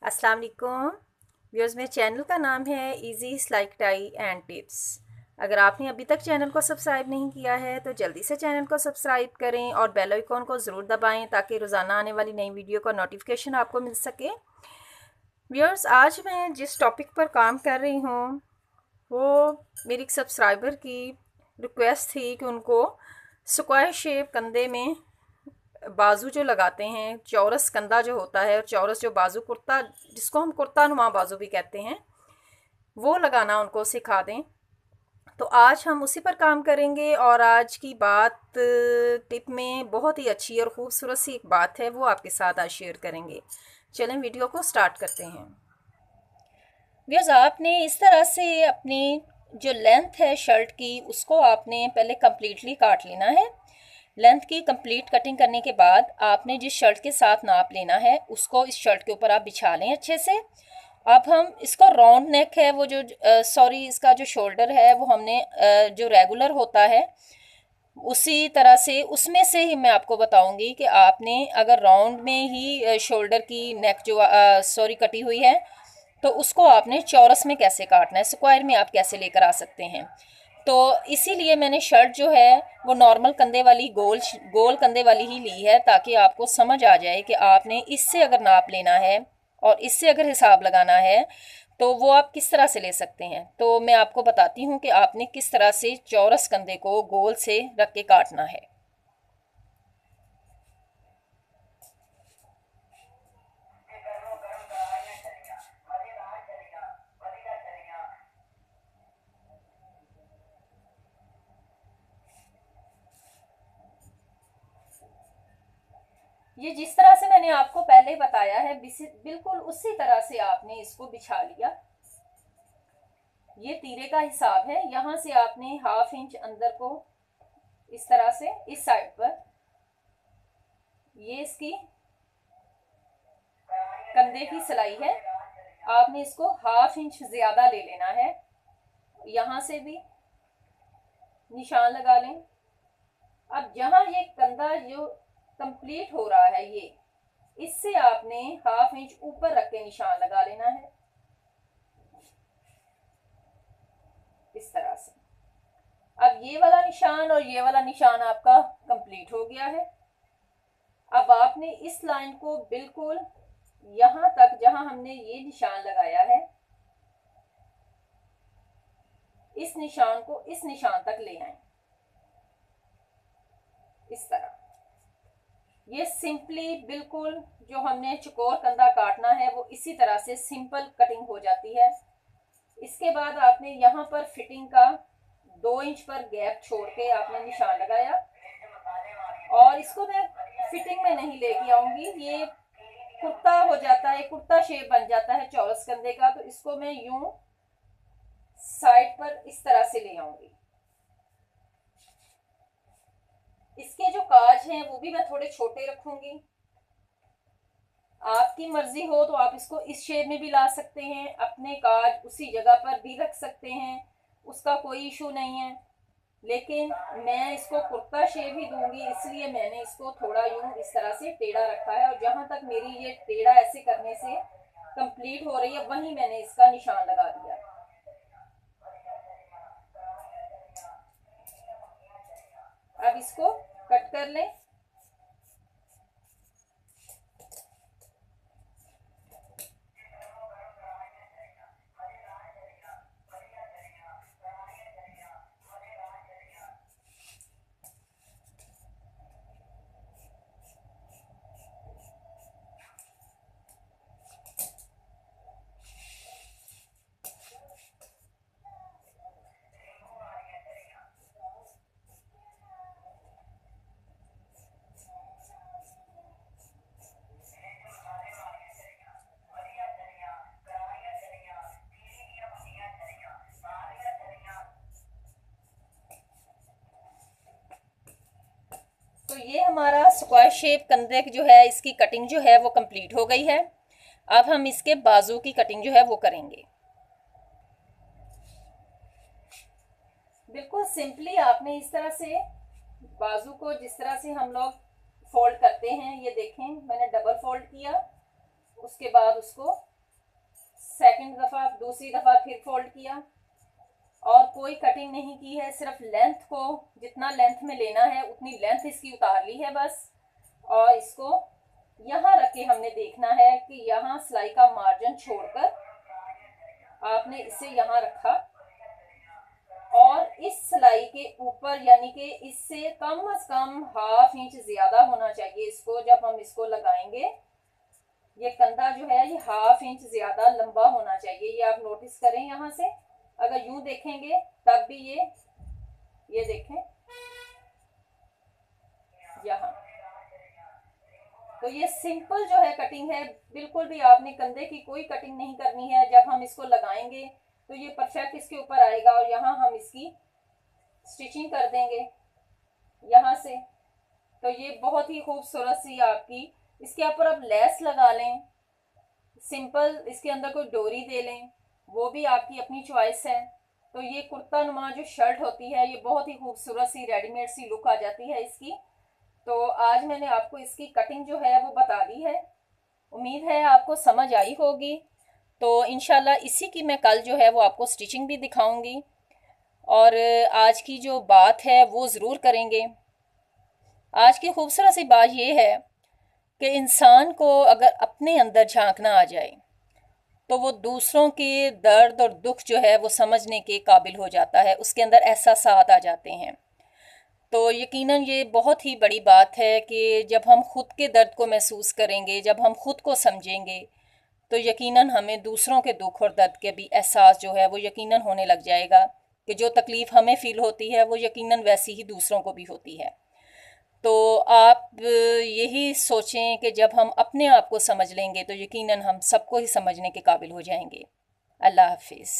अस्सलाम वालेकुम व्यूअर्स, मेरे चैनल का नाम है इजी सिलाई टाई एंड टिप्स। अगर आपने अभी तक चैनल को सब्सक्राइब नहीं किया है तो जल्दी से चैनल को सब्सक्राइब करें और बेल आइकॉन को ज़रूर दबाएं ताकि रोज़ाना आने वाली नई वीडियो का नोटिफिकेशन आपको मिल सके। व्यूअर्स, आज मैं जिस टॉपिक पर काम कर रही हूँ वो मेरी एक सब्सक्राइबर की रिक्वेस्ट थी कि उनको स्क्वायर शेप कंधे में बाजू जो लगाते हैं, चौरस कंधा जो होता है और चौरस जो बाजू कुर्ता, जिसको हम कुर्ता नुमा बाजू भी कहते हैं, वो लगाना उनको सिखा दें। तो आज हम उसी पर काम करेंगे और आज की बात टिप में बहुत ही अच्छी और ख़ूबसूरत सी एक बात है, वो आपके साथ आज शेयर करेंगे। चलें वीडियो को स्टार्ट करते हैं। व्यूअर्स, आपने इस तरह से अपनी जो लेंथ है शर्ट की उसको आपने पहले कम्प्लीटली काट लेना है। लेंथ की कंप्लीट कटिंग करने के बाद आपने जिस शर्ट के साथ नाप लेना है उसको इस शर्ट के ऊपर आप बिछा लें अच्छे से। अब हम इसको राउंड नेक है वो जो इसका जो शोल्डर है वो हमने जो रेगुलर होता है उसी तरह से उसमें से ही मैं आपको बताऊंगी कि आपने अगर राउंड में ही शोल्डर की नेक जो कटी हुई है तो उसको आपने चौरस में कैसे काटना है, स्क्वायर में आप कैसे लेकर आ सकते हैं। तो इसीलिए मैंने शर्ट जो है वो नॉर्मल कंधे वाली गोल गोल कंधे वाली ही ली है ताकि आपको समझ आ जाए कि आपने इससे अगर नाप लेना है और इससे अगर हिसाब लगाना है तो वो आप किस तरह से ले सकते हैं। तो मैं आपको बताती हूँ कि आपने किस तरह से चौरस कंधे को गोल से रख के काटना है। ये जिस तरह से मैंने आपको पहले बताया है बिल्कुल उसी तरह से आपने इसको बिछा लिया। ये तीरे का हिसाब है, यहाँ से आपने ½ इंच अंदर को इस तरह से इस साइड पर, ये इसकी कंधे की सिलाई है, आपने इसको ½ इंच ज्यादा ले लेना है। यहाँ से भी निशान लगा लें। अब जहां ये कंधा जो कंप्लीट हो रहा है ये, इससे आपने ½ इंच ऊपर रख के निशान लगा लेना है इस तरह से। अब ये वाला निशान और ये वाला निशान आपका कंप्लीट हो गया है। अब आपने इस लाइन को बिल्कुल यहां तक जहां हमने ये निशान लगाया है इस निशान को इस निशान तक ले आए इस तरह। ये सिंपली बिल्कुल जो हमने चकोर कंधा काटना है वो इसी तरह से सिंपल कटिंग हो जाती है। इसके बाद आपने यहाँ पर फिटिंग का 2 इंच पर गैप छोड़ के आपने निशान लगाया और इसको मैं फिटिंग में नहीं लेके आऊंगी, ये कुर्ता हो जाता है, कुर्ता शेप बन जाता है चौरस कंधे का। तो इसको मैं यूं साइड पर इस तरह से ले आऊंगी। इसके जो काज हैं वो भी मैं थोड़े छोटे रखूंगी। आपकी मर्जी हो तो आप इसको इस शेप में भी ला सकते हैं, अपने काज उसी जगह पर भी रख सकते हैं, उसका कोई इशू नहीं है। लेकिन मैं इसको कुर्ता शेप ही दूंगी, इसलिए मैंने इसको थोड़ा यूं इस तरह से टेढ़ा रखा है और जहां तक मेरी ये टेढ़ा ऐसे करने से कंप्लीट हो रही है वहीं मैंने इसका निशान लगा दिया। अब इसको कट कर लें। तो ये हमारा स्क्वायर शेप कंधे जो है इसकी कटिंग जो है वो कंप्लीट हो गई है। अब हम इसके बाजू की कटिंग जो है वो करेंगे। बिल्कुल सिंपली आपने इस तरह से बाजू को, जिस तरह से हम लोग फोल्ड करते हैं, ये देखें मैंने डबल फोल्ड किया, उसके बाद उसको सेकंड दफ़ा, दूसरी दफ़ा फिर फोल्ड किया और कोई कटिंग नहीं की है, सिर्फ लेंथ को जितना लेंथ में लेना है उतनी लेंथ इसकी उतार ली है बस। और इसको यहाँ रख के हमने देखना है कि यहाँ सिलाई का मार्जिन छोड़कर आपने इसे यहाँ रखा और इस सिलाई के ऊपर यानी कि इससे कम से कम हाफ इंच ज्यादा होना चाहिए इसको। जब हम इसको लगाएंगे ये कंधा जो है ये हाफ इंच ज्यादा लंबा होना चाहिए, ये आप नोटिस करें। यहाँ से अगर यूं देखेंगे तब भी ये देखें यहाँ, तो ये सिंपल जो है कटिंग है, बिल्कुल भी आपने कंधे की कोई कटिंग नहीं करनी है। जब हम इसको लगाएंगे तो ये परफेक्ट इसके ऊपर आएगा और यहाँ हम इसकी स्टिचिंग कर देंगे यहाँ से। तो ये बहुत ही खूबसूरत सी आपकी, इसके ऊपर आप लेस लगा लें, सिंपल इसके अंदर कोई डोरी दे लें, वो भी आपकी अपनी चॉइस है। तो ये कुर्ता नुमा जो शर्ट होती है ये बहुत ही खूबसूरत सी रेडीमेड सी लुक आ जाती है इसकी। तो आज मैंने आपको इसकी कटिंग जो है वो बता दी है, उम्मीद है आपको समझ आई होगी। तो इंशाल्लाह इसी की मैं कल जो है वो आपको स्टिचिंग भी दिखाऊंगी और आज की जो बात है वो ज़रूर करेंगे। आज की खूबसूरत सी बात ये है कि इंसान को अगर अपने अंदर झांकना आ जाए तो वो दूसरों के दर्द और दुख जो है वो समझने के काबिल हो जाता है, उसके अंदर एहसासात आ जाते हैं। तो यकीनन ये बहुत ही बड़ी बात है कि जब हम खुद के दर्द को महसूस करेंगे, जब हम खुद को समझेंगे तो यकीनन हमें दूसरों के दुख और दर्द के भी एहसास जो है वो यकीनन होने लग जाएगा कि जो तकलीफ़ हमें फ़ील होती है वो यकीनन वैसी ही दूसरों को भी होती है। तो आप यही सोचें कि जब हम अपने आप को समझ लेंगे तो यकीनन हम सबको ही समझने के काबिल हो जाएंगे। अल्लाह हाफिज़।